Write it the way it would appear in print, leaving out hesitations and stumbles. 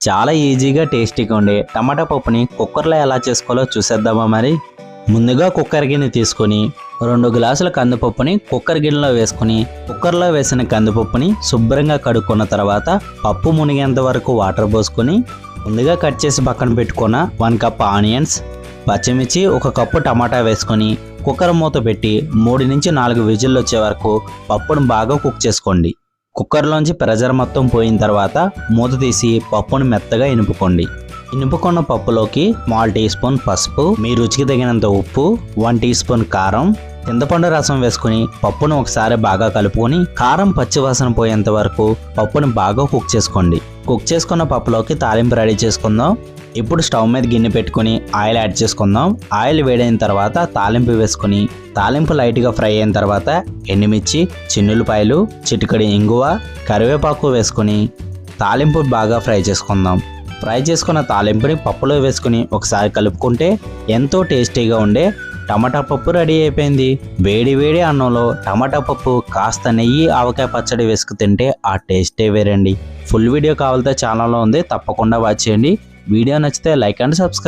చాలా ఈజీగా టేస్టీగా ఉండే టమాటా పప్పుని కుక్కర్లో ఎలా చేసుకోవాలో చూసేద్దామా మరి. ముందుగా కుక్కర్ గిన్నె తీసుకొని 2 గ్లాసుల కందిపప్పుని కుక్కర్ గిన్నెలో వేసుకుని కుక్కర్లో వేసిన కందిపప్పుని శుభ్రంగా కడుక్కున్న తర్వాత పప్పు మునిగేంత వరకు వాటర్ పోసుకొని ముందుగా కట్ చేసి పక్కన పెట్టుకున్న 1 కప్ ఆనియన్స్, పచ్చిమిర్చి, 1 కప్పు టమాటా వేసుకొని కుక్కర్ మూత పెట్టి 3 నుంచి 4 విజిల్లు వచ్చే వరకు పప్పును బాగా కుక్ చేసుకోండి. కుక్కర్లోంచి ప్రెజర్ మొత్తం పోయిన తర్వాత మూత తీసి పప్పును మెత్తగా ఇనుపుకోండి. ఇనుపుకున్న పప్పులోకి 1/2 టీ స్పూన్ పసుపు, మీ రుచికి తగినంత ఉప్పు, 1 టీ స్పూన్ కారం, చింతపండు రసం వేసుకుని పప్పును ఒకసారి బాగా కలుపుకొని కారం పచ్చివాసన పోయేంత వరకు పప్పును బాగా కుక్ చేసుకోండి. కుక్ చేసుకున్న పప్పులోకి తాలింపు రెడీ చేసుకుందాం. ఇప్పుడు స్టవ్ మీద గిన్నె పెట్టుకుని ఆయిల్ యాడ్ చేసుకుందాం. ఆయిల్ వేడైన తర్వాత తాలింపు వేసుకుని తాలింపు లైట్గా ఫ్రై అయిన తర్వాత ఎండుమిర్చి, చిన్నులపాయలు, చిటికెడు ఇంగువ, కరివేపాకు వేసుకుని తాలింపు బాగా ఫ్రై చేసుకుందాం. ఫ్రై చేసుకున్న తాలింపుని పప్పులో వేసుకుని ఒకసారి కలుపుకుంటే ఎంతో టేస్టీగా ఉండే టమాటా పప్పు రెడీ అయిపోయింది. వేడి వేడి అన్నంలో టమాటా పప్పు కాస్త నెయ్యి, ఆవకాయ పచ్చడి వేసుకు తింటే ఆ టేస్టే వేరండి. ఫుల్ వీడియో కావాలంటే ఛానల్లో ఉంది, తప్పకుండా వాచ్ చేయండి. వీడియో నచ్చితే లైక్ అండ్ సబ్స్క్రైబ్.